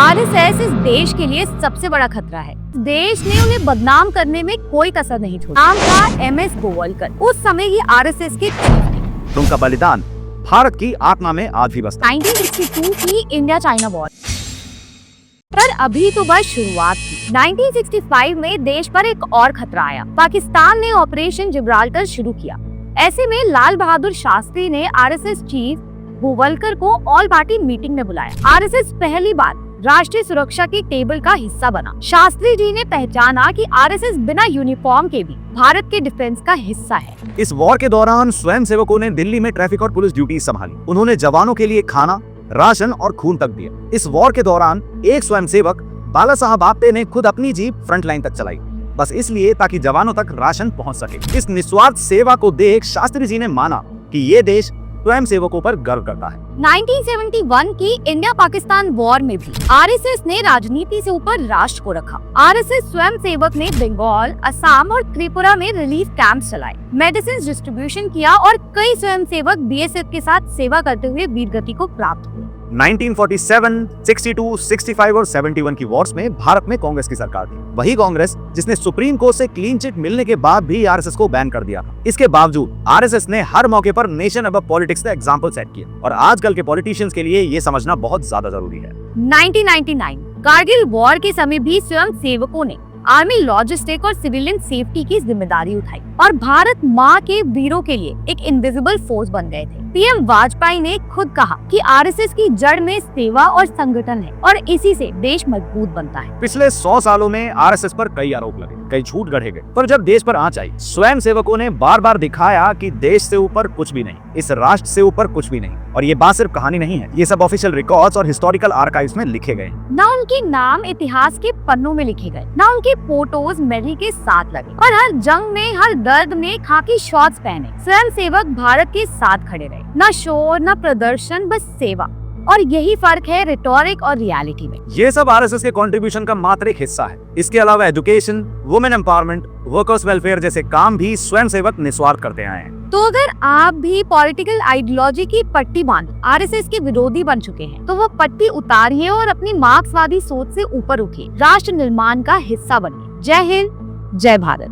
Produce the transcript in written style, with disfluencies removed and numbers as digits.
RSS इस देश के लिए सबसे बड़ा खतरा है। देश ने उन्हें बदनाम करने में कोई कसर नहीं छोड़ा। नाम था एमएस गोवलकर। उस समय ये आरएसएस के चीफ थे। उनका बलिदान भारत की आत्मा में आज भी बसता है। 1962 की इंडिया चाइना वॉर, पर अभी तो बस शुरुआत थी। 1965 में देश पर एक और खतरा आया। पाकिस्तान ने ऑपरेशन जिब्राल्टर शुरू किया। ऐसे में लाल बहादुर शास्त्री ने आरएसएस चीफ गोवलकर को ऑल पार्टी मीटिंग में बुलाया। आरएसएस पहली बार राष्ट्रीय सुरक्षा के टेबल का हिस्सा बना। शास्त्री जी ने पहचाना कि आरएसएस बिना यूनिफॉर्म के भी भारत के डिफेंस का हिस्सा है। इस वॉर के दौरान स्वयंसेवकों ने दिल्ली में ट्रैफिक और पुलिस ड्यूटी संभाली। उन्होंने जवानों के लिए खाना, राशन और खून तक दिया। इस वॉर के दौरान एक स्वयंसेवक बाला साहब आप्टे ने खुद अपनी जीप फ्रंट लाइन तक चलाई, बस इसलिए ताकि जवानों तक राशन पहुंच सके। इस निस्वार्थ सेवा को देख शास्त्री जी ने माना कि ये देश स्वयं सेवकों पर गर्व करता है। 1971 की इंडिया पाकिस्तान वॉर में भी आरएसएस ने राजनीति से ऊपर राष्ट्र को रखा। आरएसएस स्वयं सेवक ने बंगाल, असम और त्रिपुरा में रिलीफ कैंप चलाए, मेडिसिन डिस्ट्रीब्यूशन किया और कई स्वयं सेवक बीएसएफ के साथ सेवा करते हुए वीरगति को प्राप्त हुए। 1947, 62, 65 और 71 की वॉर्स में भारत में कांग्रेस की सरकार थी। वही कांग्रेस जिसने सुप्रीम कोर्ट से क्लीन चिट मिलने के बाद भी आरएसएस को बैन कर दिया। इसके बावजूद आरएसएस ने हर मौके पर नेशन अबव पॉलिटिक्स का एग्जाम्पल सेट किया और आजकल के पॉलिटिशियंस के लिए ये समझना बहुत ज्यादा जरूरी है। 1999 कारगिल वॉर के समय भी स्वयं सेवकों ने आर्मी, लॉजिस्टिक और सिविलियन सेफ्टी की जिम्मेदारी उठाई और भारत माँ के वीरों के लिए एक इनविजिबल फोर्स बन गए थे। पीएम वाजपेयी ने खुद कहा कि आरएसएस की जड़ में सेवा और संगठन है और इसी से देश मजबूत बनता है। पिछले 100 सालों में आरएसएस पर कई आरोप लगे, कई झूठ गढ़े गए, पर जब देश पर आंच आई, स्वयं सेवकों ने बार बार दिखाया कि देश से ऊपर कुछ भी नहीं, इस राष्ट्र से ऊपर कुछ भी नहीं। और ये बात सिर्फ कहानी नहीं है, ये सब ऑफिशियल रिकॉर्ड्स और हिस्टोरिकल आर्काइव्स में लिखे गए। न उनके नाम इतिहास के पन्नों में लिखे गए, न उनके फोटोज मेडल के साथ लगे, और हर जंग में, हर दर्द में खाकी शॉर्ट्स पहने स्वयं सेवक भारत के साथ खड़े रहे। न शोर, न प्रदर्शन, बस सेवा। और यही फर्क है रिटोरिक और रियलिटी में। ये सब आरएसएस के कंट्रीब्यूशन का मात्र एक हिस्सा है। इसके अलावा education, women empowerment, workers welfare जैसे काम भी स्वयं सेवक निस्वार्थ करते आए हैं। तो अगर आप भी पॉलिटिकल आइडियोलॉजी की पट्टी बांध आरएसएस के विरोधी बन चुके हैं, तो वो पट्टी उतारिए और अपनी मार्क्सवादी सोच से ऊपर उठिए, राष्ट्र निर्माण का हिस्सा बनिए। जय हिंद, जय भारत।